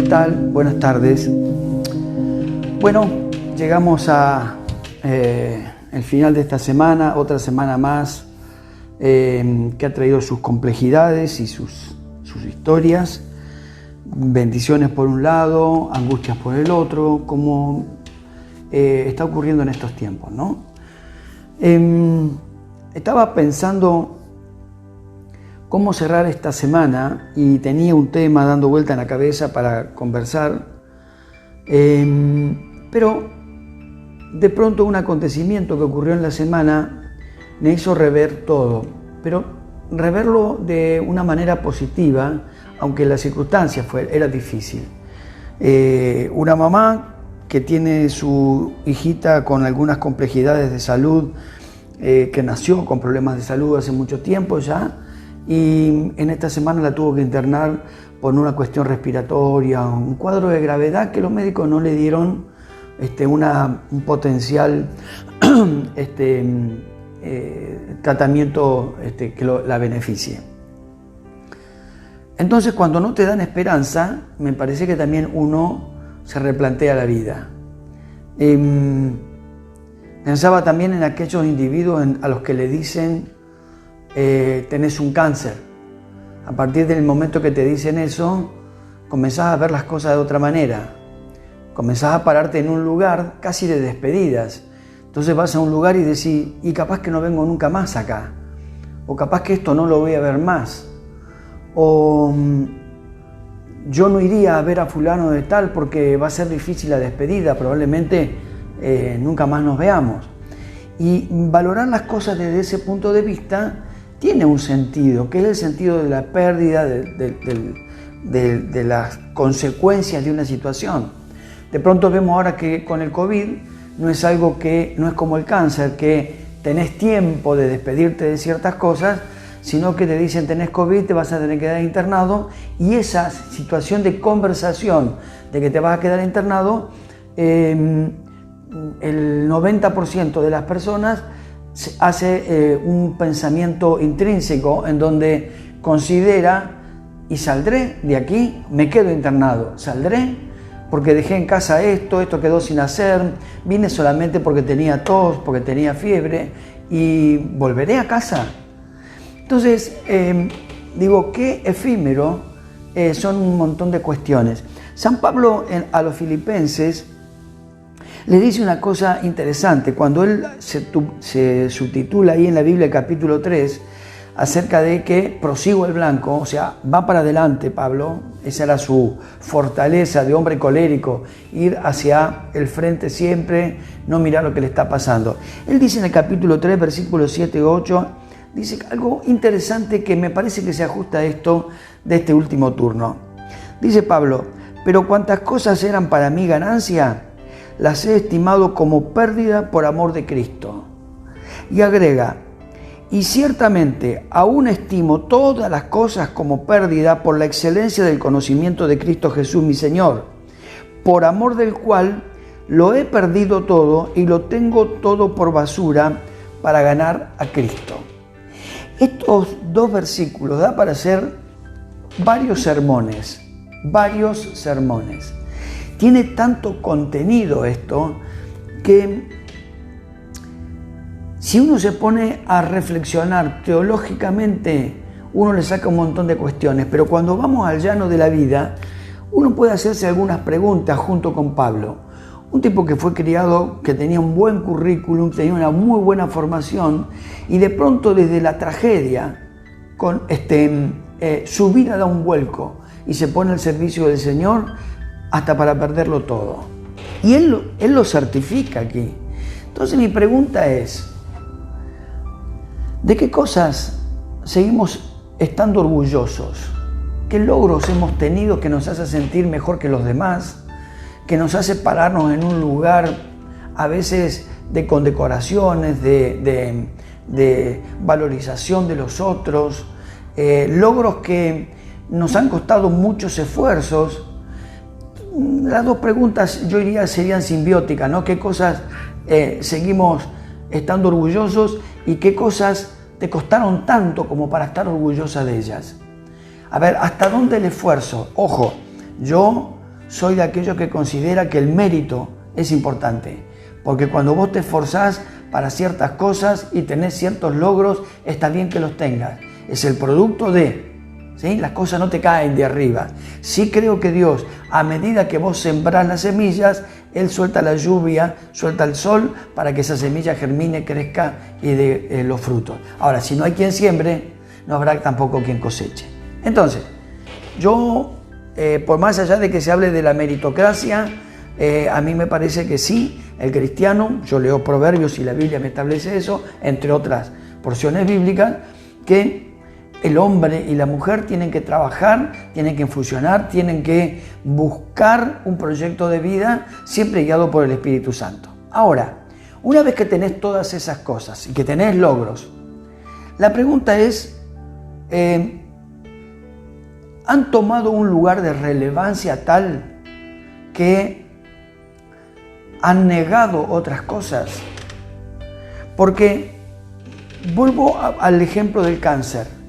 tal? Buenas tardes. Bueno, llegamos a el final de esta semana, otra semana más que ha traído sus complejidades y sus historias, bendiciones por un lado, angustias por el otro, como está ocurriendo en estos tiempos, ¿no? Estaba pensando cómo cerrar esta semana y tenía un tema dando vuelta en la cabeza para conversar, pero de pronto un acontecimiento que ocurrió en la semana me hizo rever todo, pero reverlo de una manera positiva, aunque la circunstancia era difícil. Una mamá que tiene su hijita con algunas complejidades de salud, que nació con problemas de salud hace mucho tiempo ya, y en esta semana la tuvo que internar por una cuestión respiratoria, un cuadro de gravedad que los médicos no le dieron un potencial tratamiento que la beneficie. Entonces, cuando no te dan esperanza, me parece que también uno se replantea la vida. Pensaba también en aquellos individuos a los que le dicen tenés un cáncer. A partir del momento que te dicen eso, comenzás a ver las cosas de otra manera. Comenzás a pararte en un lugar casi de despedidas. Entonces vas a un lugar y decís, y capaz que no vengo nunca más acá. O capaz que esto no lo voy a ver más. O yo no iría a ver a fulano de tal porque va a ser difícil la despedida, probablemente nunca más nos veamos. Y valorar las cosas desde ese punto de vista tiene un sentido, que es el sentido de la pérdida, de las consecuencias de una situación. De pronto vemos ahora que con el COVID no es algo que, no es como el cáncer, que tenés tiempo de despedirte de ciertas cosas, sino que te dicen tenés COVID, te vas a tener que quedar internado, y esa situación de conversación de que te vas a quedar internado, el 90% de las personas hace un pensamiento intrínseco en donde considera, y saldré de aquí, me quedo internado, saldré porque dejé en casa esto quedó sin hacer, vine solamente porque tenía tos, porque tenía fiebre, y volveré a casa. Entonces, digo, qué efímero son un montón de cuestiones. San Pablo a los filipenses le dice una cosa interesante, cuando él se subtitula ahí en la Biblia, capítulo 3, acerca de que prosigo el blanco, o sea, va para adelante Pablo, esa era su fortaleza de hombre colérico, ir hacia el frente siempre, no mirar lo que le está pasando. Él dice en el capítulo 3, versículos 7 y 8, dice algo interesante que me parece que se ajusta a esto de este último turno. Dice Pablo, pero cuantas cosas eran para mí ganancia, las he estimado como pérdida por amor de Cristo. Y agrega, y ciertamente aún estimo todas las cosas como pérdida por la excelencia del conocimiento de Cristo Jesús mi Señor, por amor del cual lo he perdido todo y lo tengo todo por basura para ganar a Cristo. Estos dos versículos da para hacer varios sermones. Tiene tanto contenido esto que si uno se pone a reflexionar teológicamente, uno le saca un montón de cuestiones, pero cuando vamos al llano de la vida, uno puede hacerse algunas preguntas junto con Pablo. Un tipo que fue criado, que tenía un buen currículum, tenía una muy buena formación, y de pronto desde la tragedia, su vida da un vuelco y se pone al servicio del Señor hasta para perderlo todo. Y él lo certifica aquí. Entonces mi pregunta es, ¿de qué cosas seguimos estando orgullosos? ¿Qué logros hemos tenido que nos hace sentir mejor que los demás? Que nos hace pararnos en un lugar a veces de condecoraciones, de valorización de los otros, logros que nos han costado muchos esfuerzos. Las dos preguntas yo diría serían simbióticas, ¿no? ¿Qué cosas seguimos estando orgullosos y qué cosas te costaron tanto como para estar orgullosa de ellas? A ver, ¿hasta dónde el esfuerzo? Ojo, yo soy de aquellos que considera que el mérito es importante, porque cuando vos te esforzás para ciertas cosas y tenés ciertos logros, está bien que los tengas. Es el producto de, ¿sí? Las cosas no te caen de arriba. Sí creo que Dios, a medida que vos sembrás las semillas, Él suelta la lluvia, suelta el sol para que esa semilla germine, crezca y dé los frutos. Ahora, si no hay quien siembre, no habrá tampoco quien coseche. Entonces, yo, por más allá de que se hable de la meritocracia, a mí me parece que sí, el cristiano, yo leo Proverbios y la Biblia me establece eso, entre otras porciones bíblicas, que el hombre y la mujer tienen que trabajar, tienen que funcionar, tienen que buscar un proyecto de vida siempre guiado por el Espíritu Santo. Ahora, una vez que tenés todas esas cosas y que tenés logros, la pregunta es, ¿han tomado un lugar de relevancia tal que han negado otras cosas? Porque vuelvo al ejemplo del cáncer.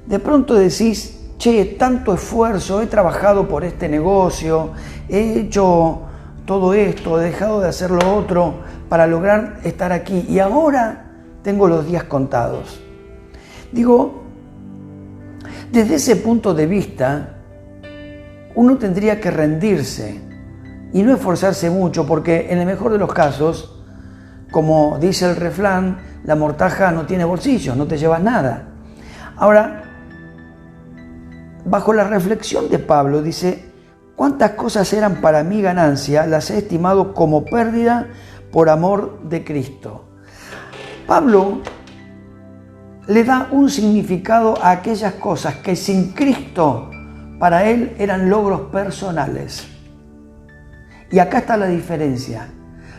De pronto decís, che, tanto esfuerzo, he trabajado por este negocio, he hecho todo esto, he dejado de hacer lo otro para lograr estar aquí y ahora tengo los días contados. Digo, desde ese punto de vista, uno tendría que rendirse y no esforzarse mucho, porque en el mejor de los casos, como dice el refrán, la mortaja no tiene bolsillos, no te llevas nada. Ahora, bajo la reflexión de Pablo, dice, ¿cuántas cosas eran para mí ganancia? Las he estimado como pérdida por amor de Cristo. Pablo le da un significado a aquellas cosas que sin Cristo para él eran logros personales. Y acá está la diferencia.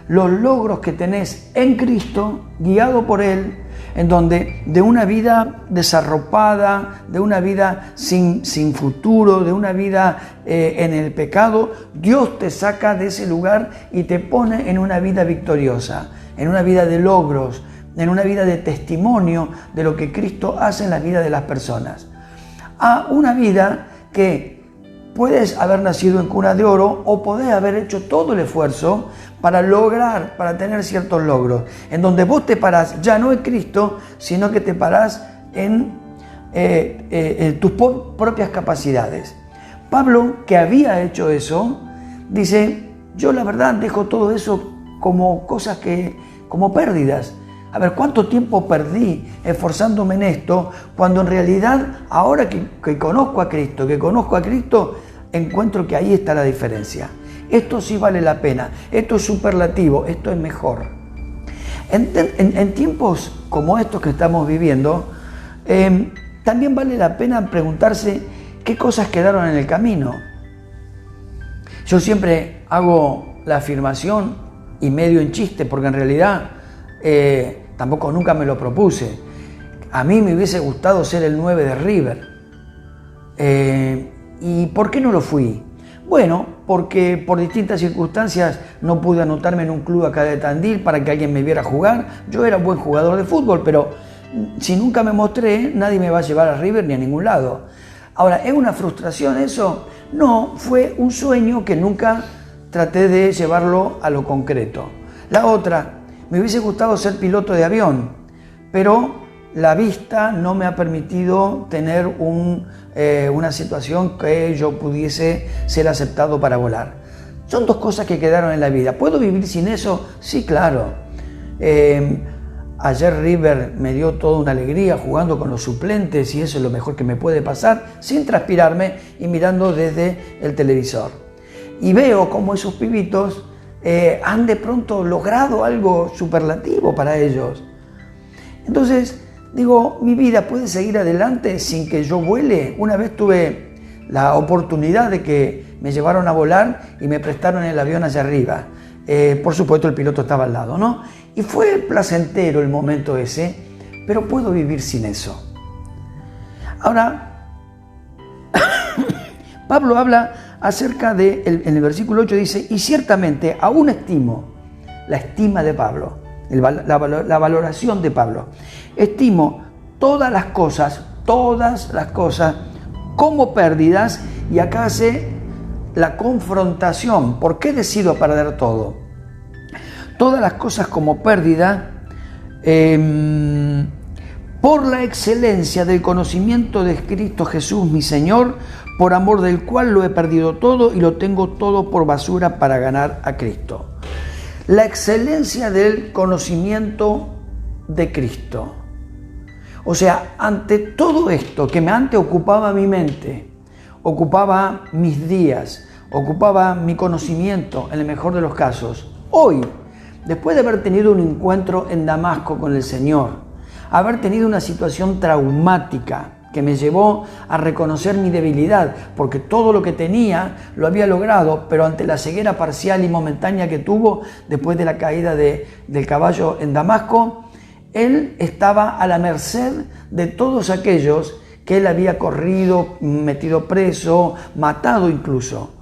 Los logros que tenés en Cristo, guiado por Él, en donde de una vida desarropada, de una vida sin futuro, de una vida en el pecado, Dios te saca de ese lugar y te pone en una vida victoriosa, en una vida de logros, en una vida de testimonio de lo que Cristo hace en la vida de las personas. A una vida que puedes haber nacido en cuna de oro o podés haber hecho todo el esfuerzo para lograr, para tener ciertos logros, en donde vos te parás ya no en Cristo, sino que te parás en tus propias capacidades. Pablo, que había hecho eso, dice, yo la verdad dejo todo eso como cosas como pérdidas. A ver, ¿cuánto tiempo perdí esforzándome en esto cuando en realidad ahora que conozco a Cristo, encuentro que ahí está la diferencia? Esto sí vale la pena, esto es superlativo, esto es mejor. En tiempos como estos que estamos viviendo, también vale la pena preguntarse qué cosas quedaron en el camino. Yo siempre hago la afirmación y medio en chiste, porque en realidad tampoco nunca me lo propuse. A mí me hubiese gustado ser el 9 de River. ¿Y por qué no lo fui? Bueno, porque por distintas circunstancias no pude anotarme en un club acá de Tandil para que alguien me viera jugar. Yo era buen jugador de fútbol, pero si nunca me mostré, nadie me va a llevar a River ni a ningún lado. Ahora, ¿es una frustración eso? No, fue un sueño que nunca traté de llevarlo a lo concreto. La otra, me hubiese gustado ser piloto de avión, pero la vista no me ha permitido tener una situación que yo pudiese ser aceptado para volar. Son dos cosas que quedaron en la vida. ¿Puedo vivir sin eso? Sí, claro. Ayer River me dio toda una alegría jugando con los suplentes y eso es lo mejor que me puede pasar, sin transpirarme y mirando desde el televisor. Y veo cómo esos pibitos han de pronto logrado algo superlativo para ellos. Entonces, digo, mi vida puede seguir adelante sin que yo vuele. Una vez tuve la oportunidad de que me llevaron a volar y me prestaron el avión hacia arriba. Por supuesto, el piloto estaba al lado, ¿no? Y fue placentero el momento ese, pero puedo vivir sin eso. Ahora, Pablo habla acerca de, en el versículo 8 dice, y ciertamente aún estimo, la estima de Pablo, la valoración de Pablo, estimo todas las cosas como pérdidas, y acá hace la confrontación. ¿Por qué decido perder todo? Todas las cosas como pérdida, por la excelencia del conocimiento de Cristo Jesús, mi Señor, por amor del cual lo he perdido todo y lo tengo todo por basura para ganar a Cristo. La excelencia del conocimiento de Cristo. O sea, ante todo esto que antes ocupaba mi mente, ocupaba mis días, ocupaba mi conocimiento, en el mejor de los casos, hoy, después de haber tenido un encuentro en Damasco con el Señor, haber tenido una situación traumática que me llevó a reconocer mi debilidad, porque todo lo que tenía lo había logrado, pero ante la ceguera parcial y momentánea que tuvo después de la caída del caballo en Damasco, él estaba a la merced de todos aquellos que él había corrido, metido preso, matado incluso.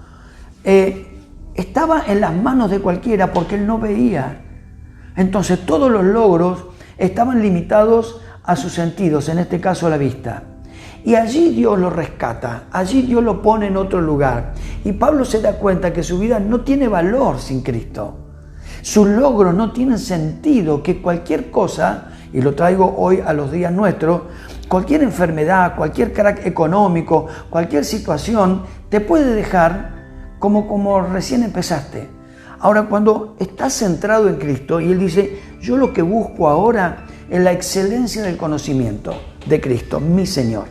Estaba en las manos de cualquiera porque él no veía. Entonces todos los logros estaban limitados a sus sentidos, en este caso a la vista. Y allí Dios lo rescata, allí Dios lo pone en otro lugar. Y Pablo se da cuenta que su vida no tiene valor sin Cristo. Sus logros no tienen sentido, que cualquier cosa, y lo traigo hoy a los días nuestros, cualquier enfermedad, cualquier crack económico, cualquier situación, te puede dejar como recién empezaste. Ahora, cuando estás centrado en Cristo, y Él dice, yo lo que busco ahora es la excelencia del conocimiento de Cristo, mi Señor.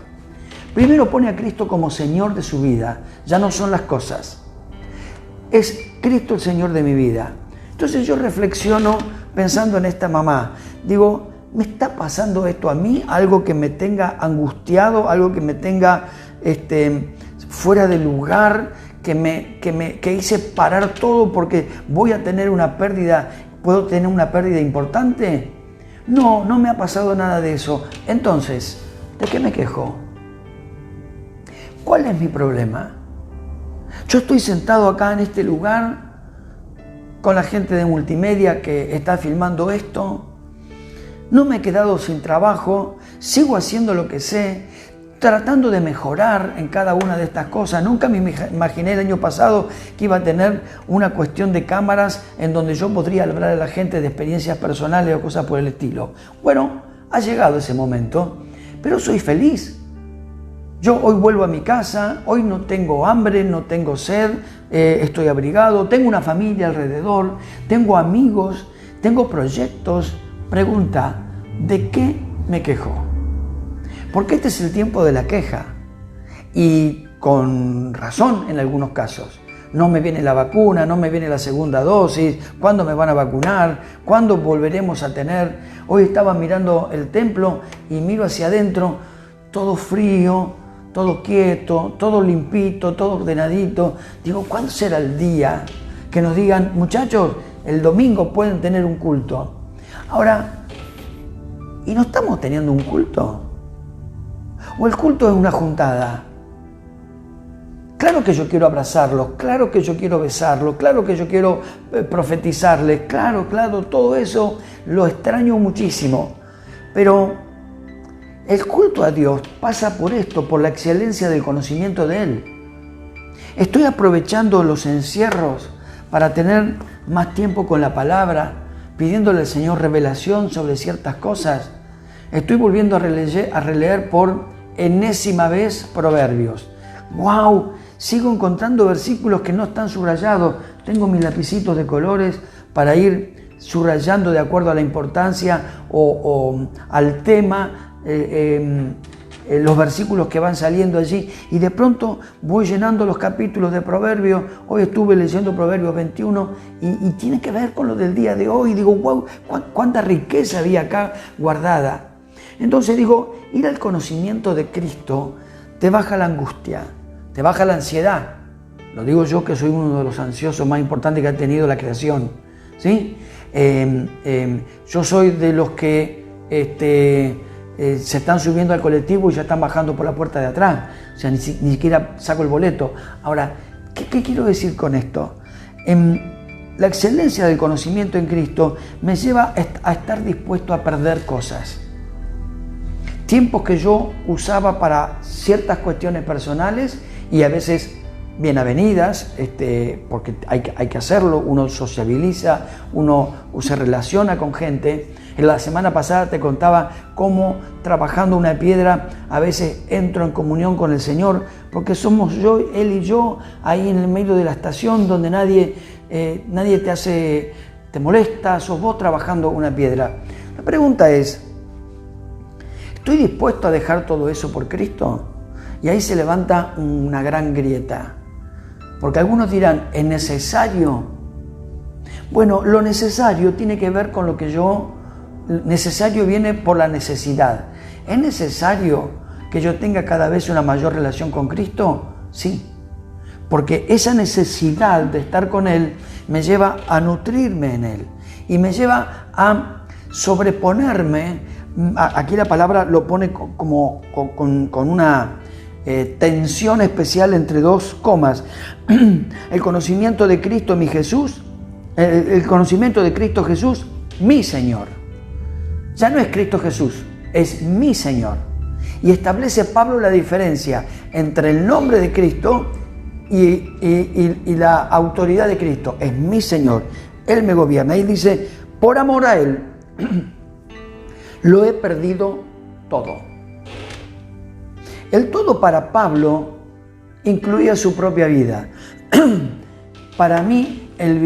Primero pone a Cristo como Señor de su vida, ya no son las cosas. Es Cristo el Señor de mi vida. Entonces yo reflexiono pensando en esta mamá. Digo, ¿me está pasando esto a mí? Algo que me tenga angustiado, algo que me tenga fuera de lugar, que hice parar todo porque voy a tener una pérdida, ¿puedo tener una pérdida importante? No, no me ha pasado nada de eso. Entonces, ¿de qué me quejo? ¿Cuál es mi problema? Yo estoy sentado acá en este lugar con la gente de multimedia que está filmando esto. No me he quedado sin trabajo, sigo haciendo lo que sé, tratando de mejorar en cada una de estas cosas. Nunca me imaginé el año pasado que iba a tener una cuestión de cámaras en donde yo podría hablar a la gente de experiencias personales o cosas por el estilo. Bueno, ha llegado ese momento, pero soy feliz. Yo hoy vuelvo a mi casa, hoy no tengo hambre, no tengo sed, estoy abrigado, tengo una familia alrededor, tengo amigos, tengo proyectos. Pregunta, ¿de qué me quejo? Porque este es el tiempo de la queja y con razón en algunos casos. No me viene la vacuna, no me viene la segunda dosis, ¿cuándo me van a vacunar? ¿Cuándo volveremos a tener? Hoy estaba mirando el templo y miro hacia adentro, todo frío, todo quieto, todo limpito, todo ordenadito. Digo, ¿cuándo será el día que nos digan, muchachos, el domingo pueden tener un culto? Ahora, ¿y no estamos teniendo un culto? ¿O el culto es una juntada? Claro que yo quiero abrazarlos, claro que yo quiero besarlos, claro que yo quiero profetizarles, claro, todo eso lo extraño muchísimo. Pero el culto a Dios pasa por esto, por la excelencia del conocimiento de Él. Estoy aprovechando los encierros para tener más tiempo con la palabra, pidiéndole al Señor revelación sobre ciertas cosas. Estoy volviendo a releer por enésima vez Proverbios. ¡Wow! Sigo encontrando versículos que no están subrayados. Tengo mis lapicitos de colores para ir subrayando de acuerdo a la importancia o al tema, los versículos que van saliendo allí, y de pronto voy llenando los capítulos de Proverbios. Hoy estuve leyendo Proverbios 21 y tiene que ver con lo del día de hoy. Digo, wow, cuánta riqueza había acá guardada. Entonces digo, ir al conocimiento de Cristo te baja la angustia, te baja la ansiedad. Lo digo yo, que soy uno de los ansiosos más importantes que ha tenido la creación, ¿sí? Yo soy de los que se están subiendo al colectivo y ya están bajando por la puerta de atrás. O sea, ni siquiera saco el boleto. Ahora, ¿qué quiero decir con esto? La excelencia del conocimiento en Cristo me lleva a estar dispuesto a perder cosas. Tiempos que yo usaba para ciertas cuestiones personales y a veces bien avenidas, porque hay que hacerlo, uno sociabiliza, uno se relaciona con gente. En la semana pasada te contaba cómo trabajando una piedra a veces entro en comunión con el Señor, porque somos Él y yo, ahí en el medio de la estación donde nadie te molesta, sos vos trabajando una piedra. La pregunta es, ¿estoy dispuesto a dejar todo eso por Cristo? Y ahí se levanta una gran grieta, porque algunos dirán, ¿es necesario? Bueno, lo necesario tiene que ver con lo que necesario viene por la necesidad. ¿Es necesario que yo tenga cada vez una mayor relación con Cristo? Sí, porque esa necesidad de estar con Él me lleva a nutrirme en Él y me lleva a sobreponerme. Aquí la palabra lo pone como con una tensión especial entre dos comas. El conocimiento de Cristo, mi Jesús, el conocimiento de Cristo Jesús, mi Señor. Ya no es Cristo Jesús, es mi Señor. Y establece Pablo la diferencia entre el nombre de Cristo y la autoridad de Cristo. Es mi Señor, Él me gobierna. Y dice, por amor a Él, lo he perdido todo. El todo para Pablo incluía su propia vida. Para mí el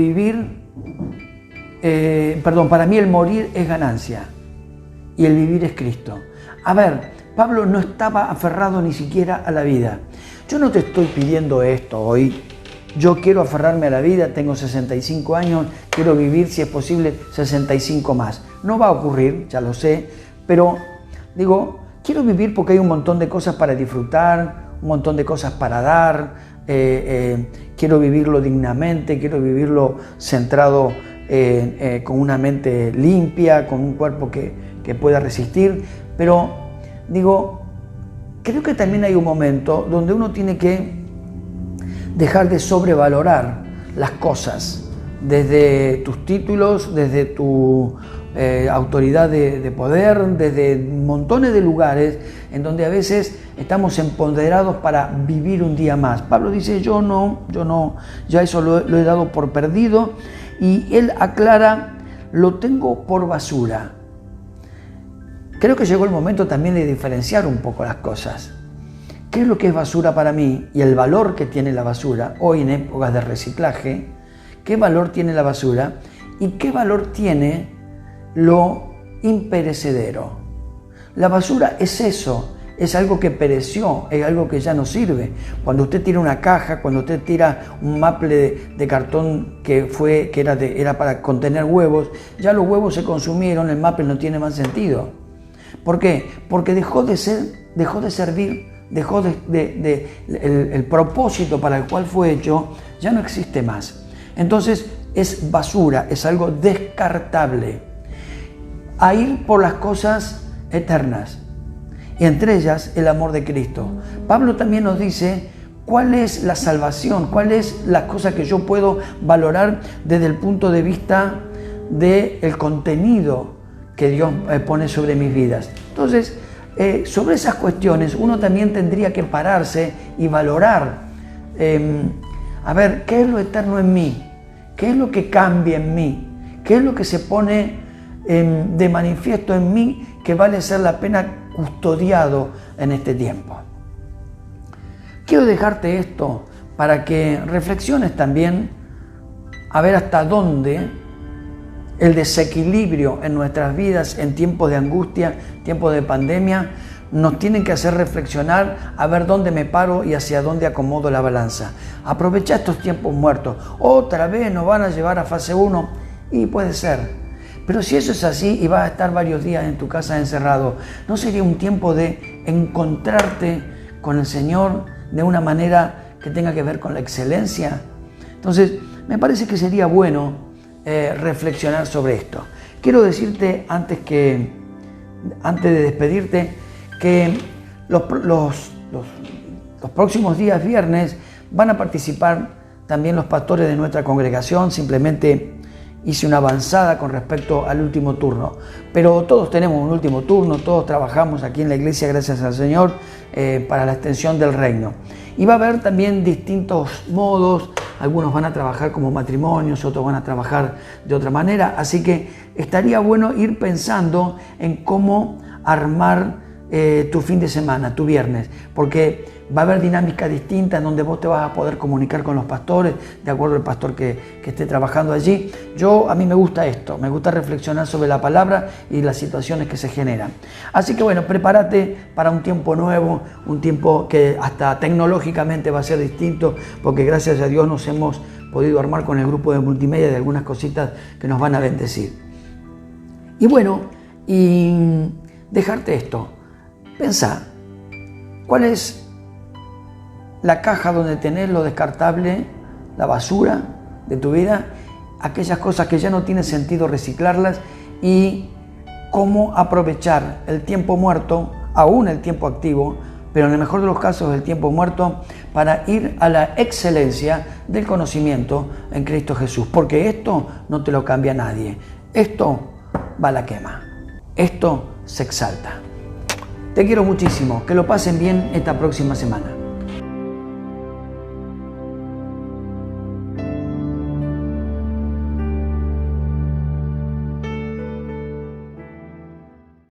morir es ganancia y el vivir es Cristo. A ver, Pablo no estaba aferrado ni siquiera a la vida. Yo no te estoy pidiendo esto hoy. Yo quiero aferrarme a la vida, tengo 65 años, quiero vivir, si es posible, 65 más. No va a ocurrir, ya lo sé, pero digo, quiero vivir porque hay un montón de cosas para disfrutar, un montón de cosas para dar, quiero vivirlo dignamente, quiero vivirlo centrado con una mente limpia, con un cuerpo que pueda resistir, pero digo, creo que también hay un momento donde uno tiene que dejar de sobrevalorar las cosas, desde tus títulos, desde tu autoridad de poder, desde montones de lugares en donde a veces estamos empoderados para vivir un día más. Pablo dice, yo no, ya eso lo he dado por perdido, y él aclara, lo tengo por basura. Creo que llegó el momento también de diferenciar un poco las cosas. ¿Qué es lo que es basura para mí y el valor que tiene la basura hoy en épocas de reciclaje? ¿Qué valor tiene la basura y qué valor tiene lo imperecedero? La basura es eso, es algo que pereció, es algo que ya no sirve. Cuando usted tira una caja, cuando usted tira un maple de cartón que era para contener huevos, ya los huevos se consumieron, el maple no tiene más sentido. ¿Por qué? Porque dejó de servir, el propósito para el cual fue hecho, ya no existe más. Entonces es basura, es algo descartable. A ir por las cosas eternas, y entre ellas el amor de Cristo. Pablo también nos dice cuál es la salvación, cuál es la cosa que yo puedo valorar desde el punto de vista del contenido que Dios pone sobre mis vidas. Entonces, sobre esas cuestiones uno también tendría que pararse y valorar, a ver, ¿qué es lo eterno en mí? ¿Qué es lo que cambia en mí? ¿Qué es lo que se pone de manifiesto en mí que vale ser la pena custodiado en este tiempo? Quiero dejarte esto para que reflexiones también a ver hasta dónde el desequilibrio en nuestras vidas en tiempos de angustia, tiempos de pandemia, nos tienen que hacer reflexionar a ver dónde me paro y hacia dónde acomodo la balanza. Aprovecha estos tiempos muertos. Otra vez nos van a llevar a fase 1 y puede ser. Pero si eso es así y vas a estar varios días en tu casa encerrado, ¿no sería un tiempo de encontrarte con el Señor de una manera que tenga que ver con la excelencia? Entonces, me parece que sería bueno reflexionar sobre esto. Quiero decirte antes de despedirte que los próximos días viernes van a participar también los pastores de nuestra congregación. Simplemente hice una avanzada con respecto al último turno, pero todos tenemos un último turno, todos trabajamos aquí en la iglesia, gracias al Señor, para la extensión del reino. Y va a haber también distintos modos, algunos van a trabajar como matrimonios, otros van a trabajar de otra manera, así que estaría bueno ir pensando en cómo armar tu fin de semana, tu viernes, porque va a haber dinámicas distintas en donde vos te vas a poder comunicar con los pastores, de acuerdo al pastor que esté trabajando allí. A mí me gusta esto, me gusta reflexionar sobre la palabra y las situaciones que se generan. Así que bueno, prepárate para un tiempo nuevo, un tiempo que hasta tecnológicamente va a ser distinto, porque gracias a Dios nos hemos podido armar con el grupo de multimedia de algunas cositas que nos van a bendecir. Y bueno, y dejarte esto. Pensá, ¿cuál es la caja donde tenés lo descartable, la basura de tu vida? Aquellas cosas que ya no tiene sentido reciclarlas, y cómo aprovechar el tiempo muerto, aún el tiempo activo, pero en el mejor de los casos el tiempo muerto, para ir a la excelencia del conocimiento en Cristo Jesús. Porque esto no te lo cambia nadie. Esto va a la quema. Esto se exalta. Te quiero muchísimo, que lo pasen bien esta próxima semana.